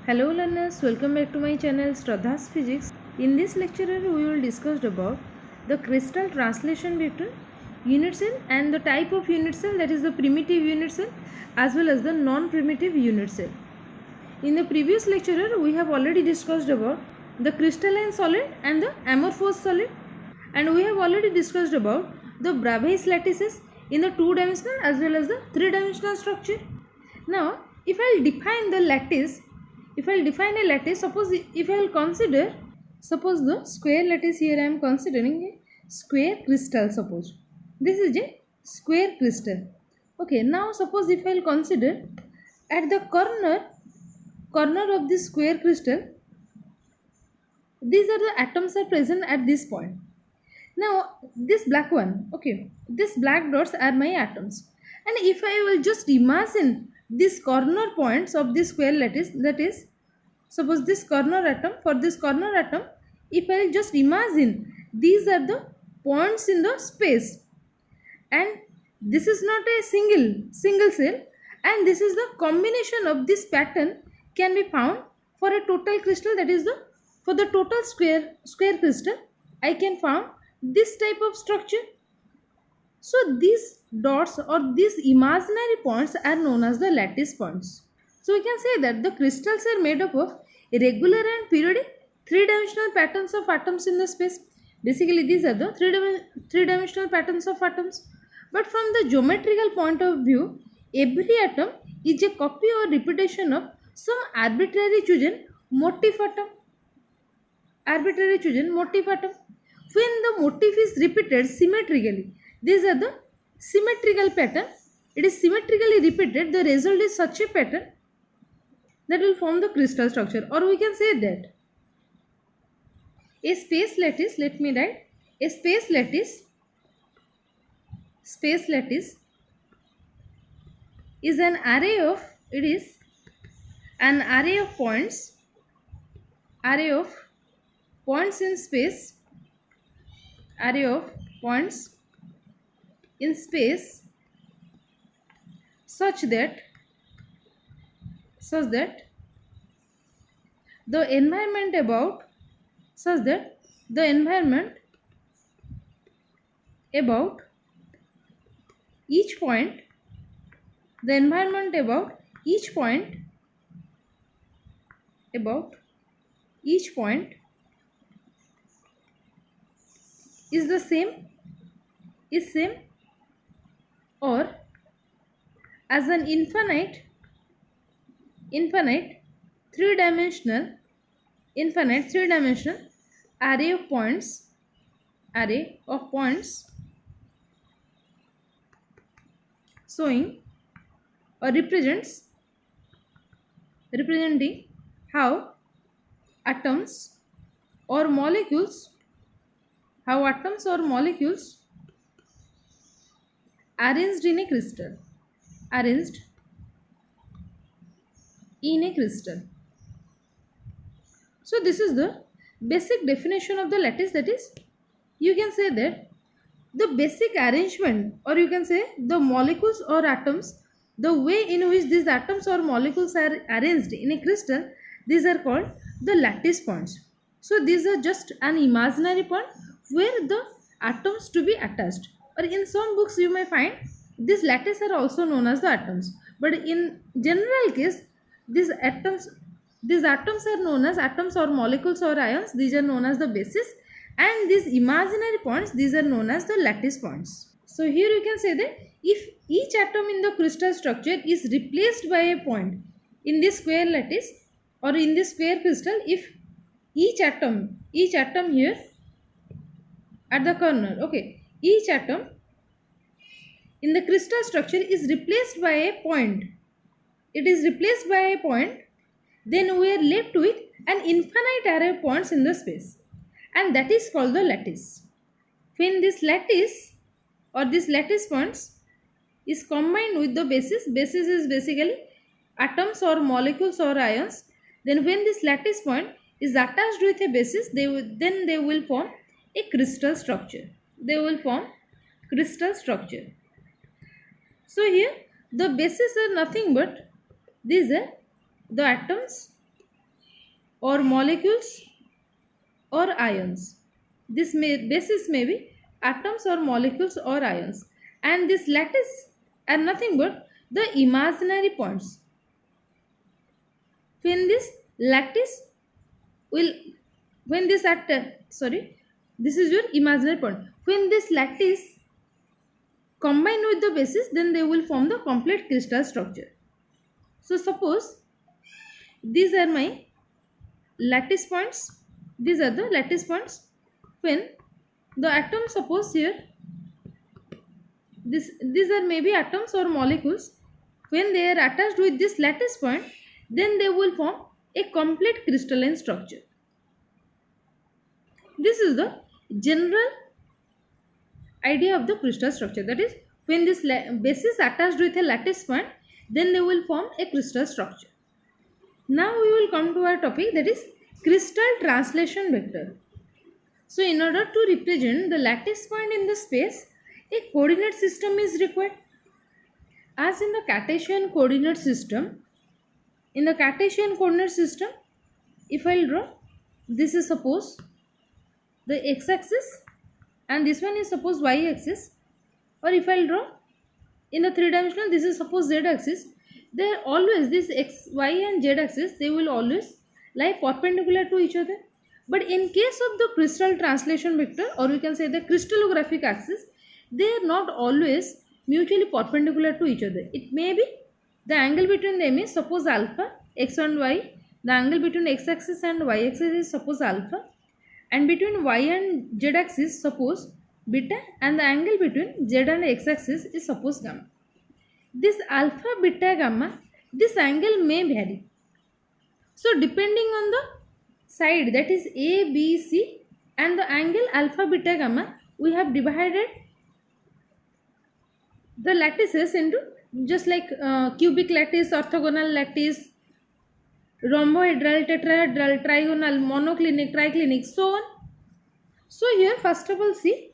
Hello learners, welcome back to my channel Shraddha's Physics. In this lecture we will discuss about the crystal translation between unit cell and the type of unit cell, that is the primitive unit cell as well as the non-primitive unit cell. In the previous lecture we have already discussed about the crystalline solid and the amorphous solid, and we have already discussed about the Bravais lattices in the two-dimensional as well as the three-dimensional structure. Now if I will define the lattice, suppose if I will consider, suppose the square lattice, here I am considering a square crystal. Suppose this is a square crystal. Okay, now suppose if I will consider at the corner of this square crystal, these are the atoms are present at this point. Now this black one, okay, this black dots are my atoms, and if I will just imagine these corner points of this square lattice, that is suppose this corner atom, for this corner atom if I will just imagine these are the points in the space, and this is not a single cell, and this is the combination of this pattern can be found for a total crystal, that is the for the total square crystal I can found this type of structure. So these dots or these imaginary points are known as the lattice points. So we can say that the crystals are made up of irregular and periodic three-dimensional patterns of atoms in the space. Basically these are the three-dimensional patterns of atoms. But from the geometrical point of view, every atom is a copy or repetition of some arbitrary chosen motif atom. When the motif is repeated symmetrically, these are the symmetrical pattern. It is symmetrically repeated. The result is such a pattern that will form the crystal structure. Or we can say that a space lattice, let me write, a space lattice is an array of, it is an array of points in space, such that the environment about each point is the same or as an infinite three-dimensional array of points showing or representing how atoms or molecules arranged in a crystal. So this is the basic definition of the lattice, that is you can say that the basic arrangement, or you can say the molecules or atoms, the way in which these atoms or molecules are arranged in a crystal, these are called the lattice points. So these are just an imaginary point where the atoms to be attached, or in some books you may find these lattice are also known as the atoms, but in general case these atoms are known as atoms or molecules or ions. These are known as the basis, and these imaginary points, these are known as the lattice points. So here you can say that if each atom in the crystal structure is replaced by a point in this square lattice or in this square crystal, if each atom here at the corner, okay, each atom in the crystal structure is replaced by a point, then we are left with an infinite array of points in the space, and that is called the lattice. When this lattice or this lattice points is combined with the basis is basically atoms or molecules or ions, then when this lattice point is attached with a basis, they will form a crystal structure. So here the bases are nothing but these are the atoms or molecules or ions. Basis may be atoms or molecules or ions, and this lattice are nothing but the imaginary points. When this lattice will when this at sorry this is your imaginary point. When this lattice combine with the basis, then they will form the complete crystal structure. So suppose these are my lattice points. These are the lattice points. When the atom, suppose here these are maybe atoms or molecules, when they are attached with this lattice point, then they will form a complete crystalline structure. This is the general idea of the crystal structure. That is, when this basis attached with a lattice point, then they will form a crystal structure. Now we will come to our topic, that is crystal translation vector. So in order to represent the lattice point in the space, a coordinate system is required. As in the Cartesian coordinate system, if I will draw, this is suppose the x-axis and this one is suppose y-axis, or if I will draw in the three-dimensional, this is suppose z-axis. They are always, this x, y and z-axis, they will always lie perpendicular to each other. But in case of the crystal translation vector, or we can say the crystallographic axis, they are not always mutually perpendicular to each other. It may be the angle between them is suppose alpha, x and y. The angle between x-axis and y-axis is suppose alpha, and between y and z-axis suppose beta, and the angle between z and x-axis is suppose gamma. This alpha, beta, gamma, this angle may vary. So depending on the side, that is A, B, C, and the angle alpha, beta, gamma, we have divided the lattices into just like cubic lattice, orthogonal lattice, rhombohedral, tetrahedral, trigonal, monoclinic, triclinic, so on. So here first of all see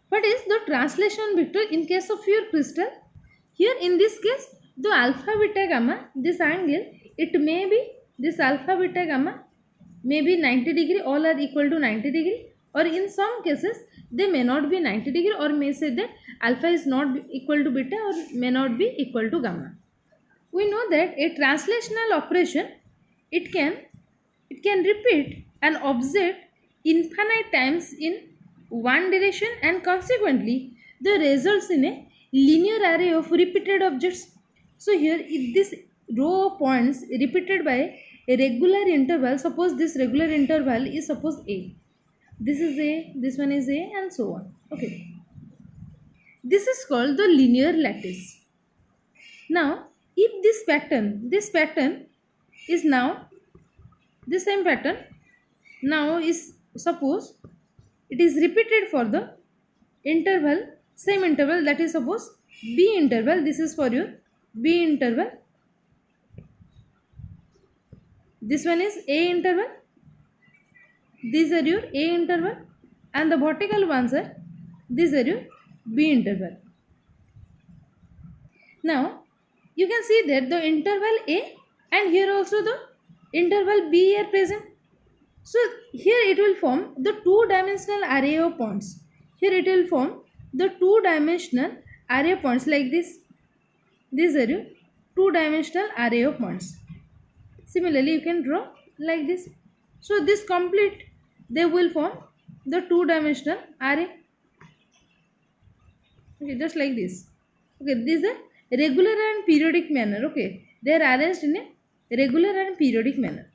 what is the translation vector in case of your crystal. Here in this case, the alpha, beta, gamma, this angle, it may be this alpha, beta, gamma may be 90 degree, all are equal to 90 degree, or in some cases they may not be 90 degree, or may say that alpha is not equal to beta or may not be equal to gamma. We know that a translational operation, it can repeat an object infinite times in one direction, and consequently the results in a linear array of repeated objects. So here if this row of points repeated by a regular interval, suppose this regular interval is suppose a, this is a, this one is a, and so on. Okay, this is called the linear lattice. Now if this pattern is now this same pattern now is suppose it is repeated for the interval, same interval, that is suppose b interval. This is for your b interval, this one is a interval, these are your a interval, and the vertical ones are, these are your b interval. Now you can see that the interval a and here also the interval b are present. So here it will form the two-dimensional array of points. Here it will form the two-dimensional array of points like this. These are your two-dimensional array of points. Similarly, you can draw like this. So this complete, they will form the two-dimensional array. Okay, just like this. Okay, these are regular and periodic manner. Okay, they are arranged in a regular and periodic manner.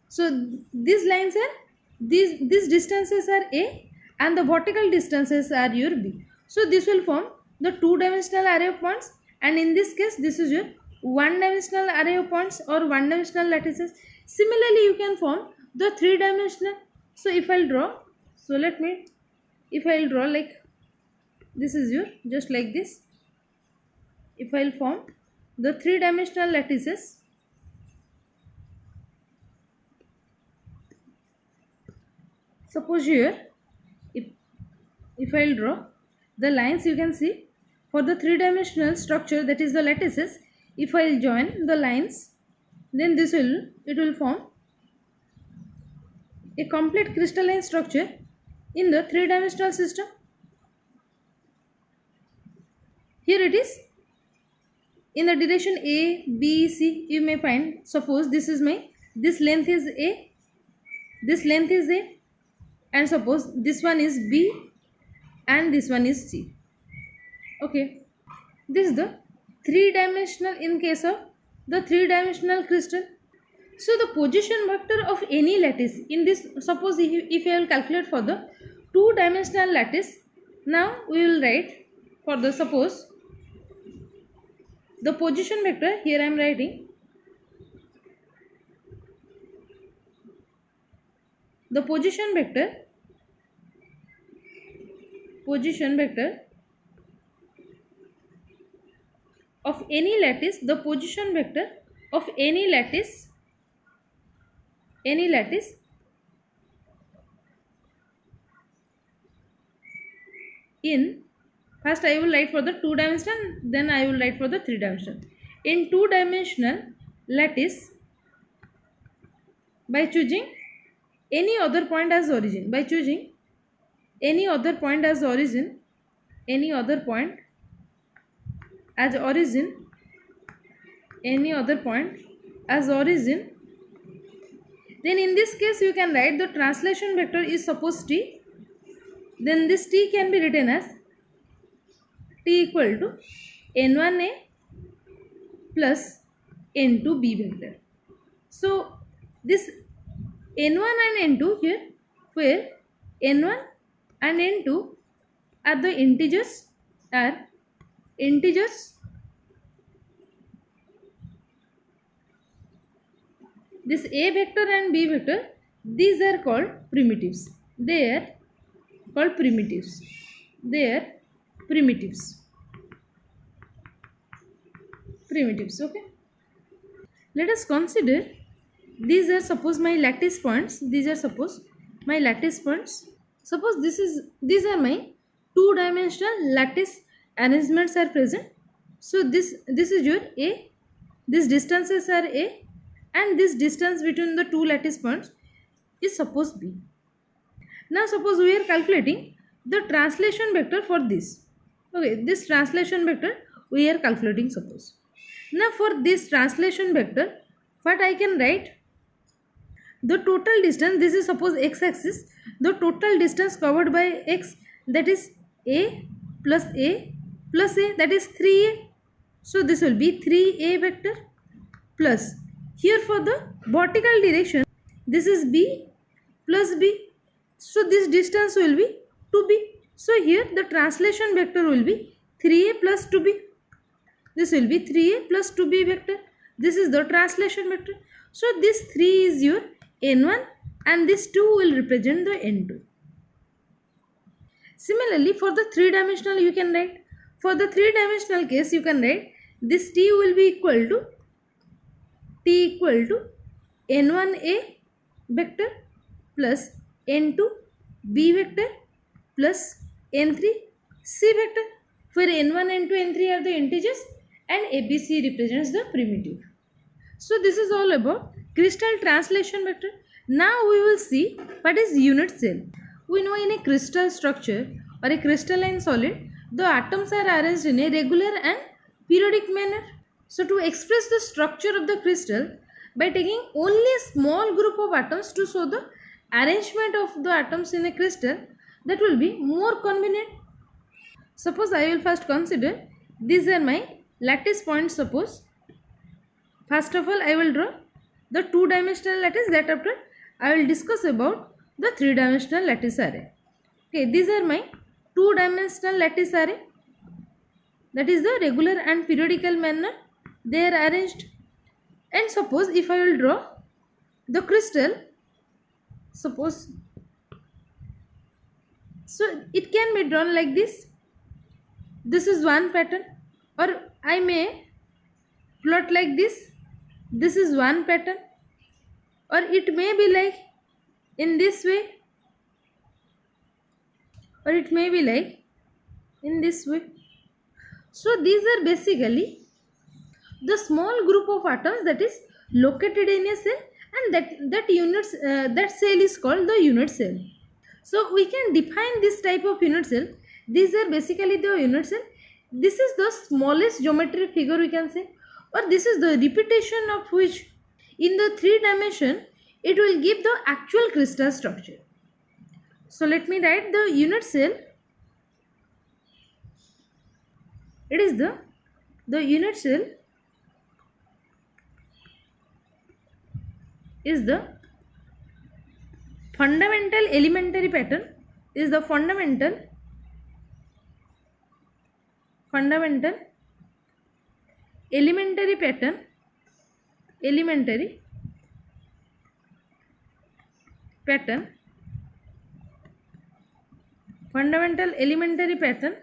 So these lines are, these distances are a, and the vertical distances are your b. So this will form the two-dimensional array of points, and in this case this is your one-dimensional array of points or one-dimensional lattices. Similarly, you can form the three-dimensional. So if I'll draw, so if I'll draw like this is your, just like this. If I'll form the three-dimensional lattices, suppose here if I'll draw the lines, you can see for the three-dimensional structure, that is the lattices, if I'll join the lines then it will form a complete crystalline structure in the three-dimensional system. Here it is in the direction A, B, C. You may find, suppose this length is A, this length is A, and suppose this one is B and this one is C. Okay, this is the three-dimensional in case of the three-dimensional crystal. So the position vector of any lattice in this, suppose if I will calculate for the two-dimensional lattice, now we will write for the, suppose the position vector, here I am writing the position vector of any lattice, the position vector of any lattice in, first I will write for the two dimensional, then I will write for the three dimensional. In two dimensional lattice, by choosing any other point as origin, any other point as origin, then in this case you can write the translation vector is suppose T, then this T can be written as T equal to N1A plus N2B vector. So this N1 and N2 here, where N1 and N2 are the integers, this A vector and B vector, these are called primitives. They are called primitives. Okay. Let us consider these are suppose my lattice points. Suppose these are my two-dimensional lattice arrangements are present. So this is your A. These distances are A, and this distance between the two lattice points is suppose B. Now suppose we are calculating the translation vector for this. Okay, this translation vector we are calculating suppose. Now for this translation vector, what I can write? The total distance, this is suppose x-axis, the total distance covered by x, that is A plus A plus A, that is 3A. So this will be 3A vector plus, here for the vertical direction, this is B plus B. So this distance will be 2B. So here the translation vector will be 3A plus 2B. This will be 3A plus 2B vector. This is the translation vector. So this 3 is your N1 and this 2 will represent the N2. Similarly, for the three-dimensional you can write. For the three-dimensional case you can write this T will be equal to N1A vector plus N2B vector plus N3C vector, where N1, N2, N3 are the integers and ABC represents the primitive. So this is all about crystal translation vector. Now we will see what is unit cell. We know in a crystal structure or a crystalline solid, the atoms are arranged in a regular and periodic manner. So to express the structure of the crystal by taking only a small group of atoms to show the arrangement of the atoms in a crystal, that will be more convenient. Suppose I will first consider these are my lattice points. Suppose first of all I will draw the two-dimensional lattice, that after I will discuss about the three-dimensional lattice array. Okay, these are my two-dimensional lattice array, that is the regular and periodical manner they are arranged. And suppose if I will draw the crystal, suppose, so it can be drawn like this. This is one pattern, or I may plot like this. This is one pattern, or it may be like in this way, or it may be like in this way. So these are basically the small group of atoms, that is located in a cell, and that cell is called the unit cell. So we can define this type of unit cell. These are basically the unit cell. This is the smallest geometric figure we can say, or this is the repetition of which in the 3 dimension it will give the actual crystal structure. So let me write the unit cell. It is the unit cell is the fundamental elementary pattern, is the fundamental elementary pattern fundamental elementary pattern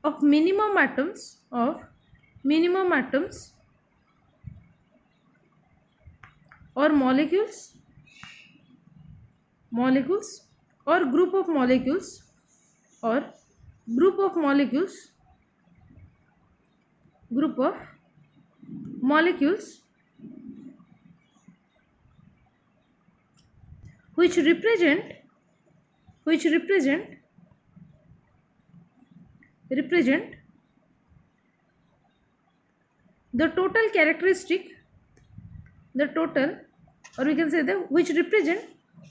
of minimum atoms or molecules or group of molecules which represent the total characteristic, or we can say that which represent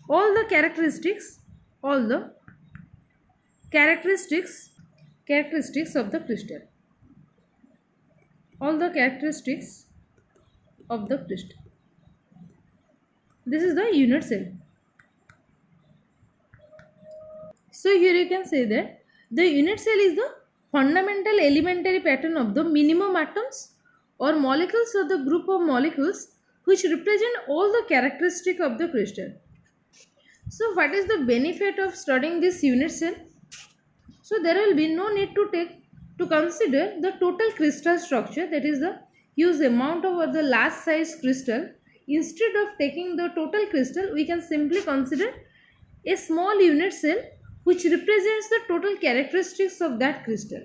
all the characteristics of the crystal, all the characteristics of the crystal. This is the unit cell. So here you can say that the unit cell is the fundamental elementary pattern of the minimum atoms or molecules of the group of molecules which represent all the characteristics of the crystal. So what is the benefit of studying this unit cell? So there will be no need to consider the total crystal structure, that is the huge amount of the large size crystal. Instead of taking the total crystal, we can simply consider a small unit cell which represents the total characteristics of that crystal.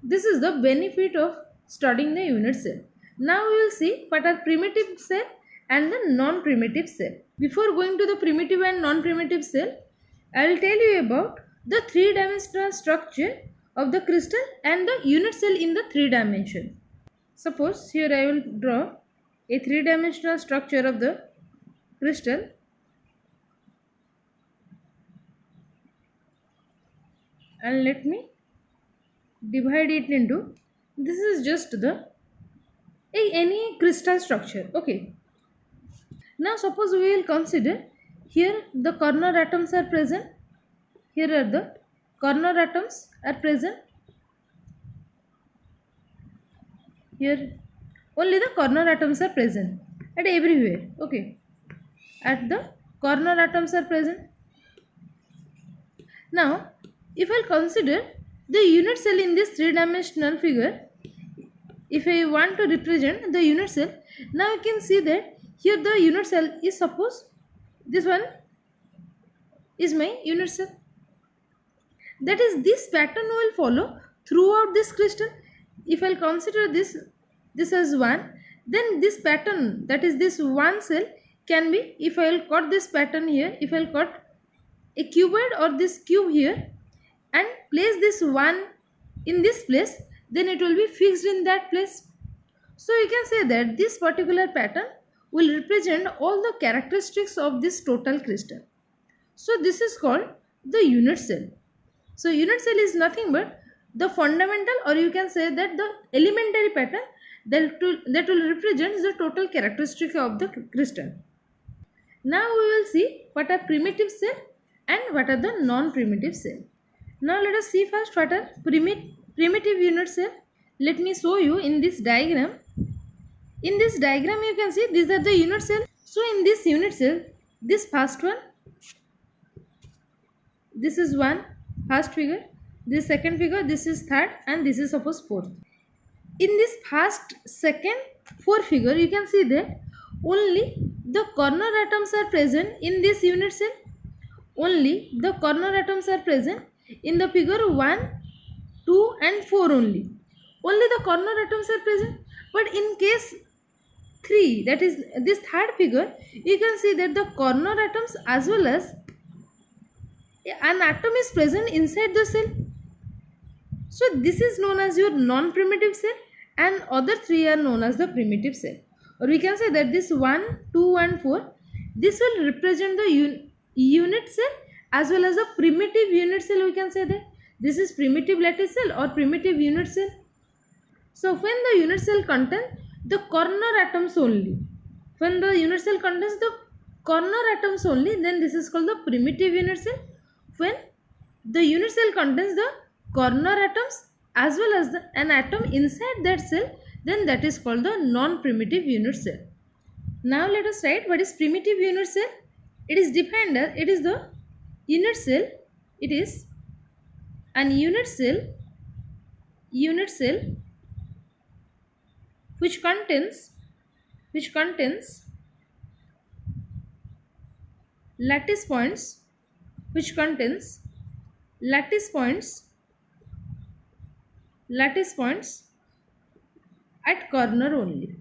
This is the benefit of studying the unit cell. Now we will see what are primitive cell and the non-primitive cell. Before going to the primitive and non-primitive cell, I will tell you about the 3-dimensional structure of the crystal and the unit cell in the 3 dimension. Suppose here I will draw a 3-dimensional structure of the crystal. And let me divide it into, this is just the any crystal structure. Okay. Now suppose we will consider here the corner atoms are present. Here are the corner atoms are present. Here only the corner atoms are present at everywhere. Okay. At the corner atoms are present. Now if I consider the unit cell in this 3-dimensional figure, if I want to represent the unit cell, now you can see that here the unit cell is, suppose this one is my unit cell. That is, this pattern will follow throughout this crystal. If I consider this as 1, then this pattern, that is this one cell, can be, if I will cut this pattern here, if I will cut a cuboid or this cube here and place this one in this place, then it will be fixed in that place. So you can say that this particular pattern will represent all the characteristics of this total crystal. So this is called the unit cell. So unit cell is nothing but the fundamental, or you can say that the elementary pattern that will represent the total characteristic of the crystal. Now we will see what are primitive cell and what are the non-primitive cell. Now let us see first what are primitive unit cell. Let me show you in this diagram. In this diagram you can see these are the unit cell. So in this unit cell, this first one, this is one first figure, this second figure, this is third, and this is suppose fourth. In this first, second, fourth figure you can see that only the corner atoms are present in this unit cell. Only the corner atoms are present in the figure 1, 2 and 4 only. Only the corner atoms are present. But in case 3, that is this third figure, you can see that the corner atoms as well as an atom is present inside the cell. So this is known as your non-primitive cell, and other 3 are known as the primitive cell. Or we can say that this 1, 2 and 4, this will represent the unit cell as well as the primitive unit cell. We can say that this is primitive lattice cell or primitive unit cell. So when the unit cell contains the corner atoms only, when the unit cell contains the corner atoms only, then this is called the primitive unit cell. When the unit cell contains the corner atoms as well as an atom inside that cell, then that is called the non-primitive unit cell. Now let us write what is primitive unit cell. It is defined as, it is the unit cell, it is an unit cell which contains lattice points, at corner only,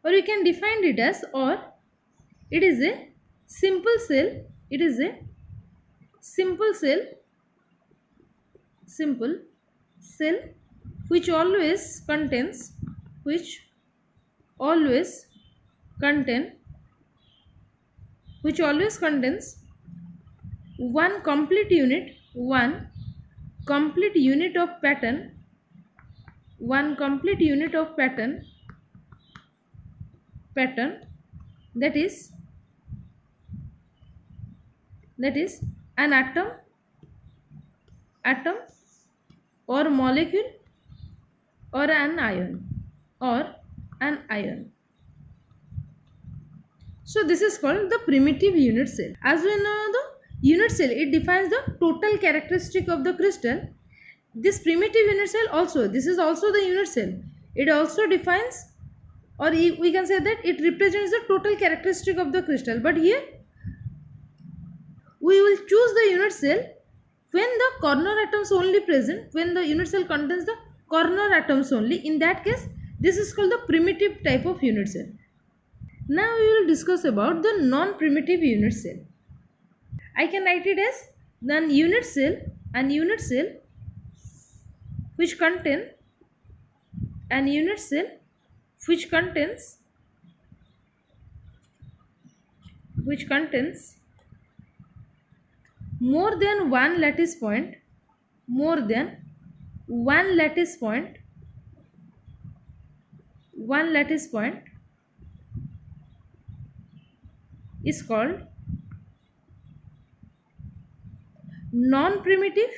or you can define it as, or it is a simple cell, which always contains one complete unit of pattern, that is an atom or molecule or an ion. So this is called the primitive unit cell. As we know, the unit cell, it defines the total characteristic of the crystal. This primitive unit cell also, this is also the unit cell. It also defines, or we can say that it represents the total characteristic of the crystal. But here we will choose the unit cell when the corner atoms only present, when the unit cell contains the corner atoms only. In that case, this is called the primitive type of unit cell. Now we will discuss about the non-primitive unit cell. I can write it as an unit cell which contains more than one lattice point is called non-primitive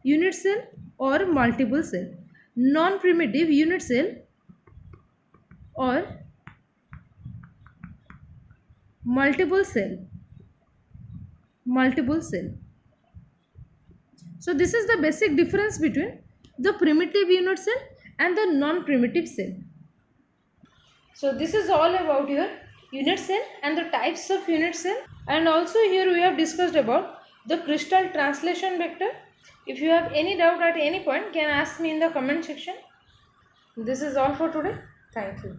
unit cell or multiple cell. Non-primitive unit cell or multiple cell. So this is the basic difference between the primitive unit cell and the non-primitive cell. So this is all about your unit cell and the types of unit cell, and also here we have discussed about the crystal translation vector. If you have any doubt at any point, can ask me in the comment section. This is all for today. Thank you.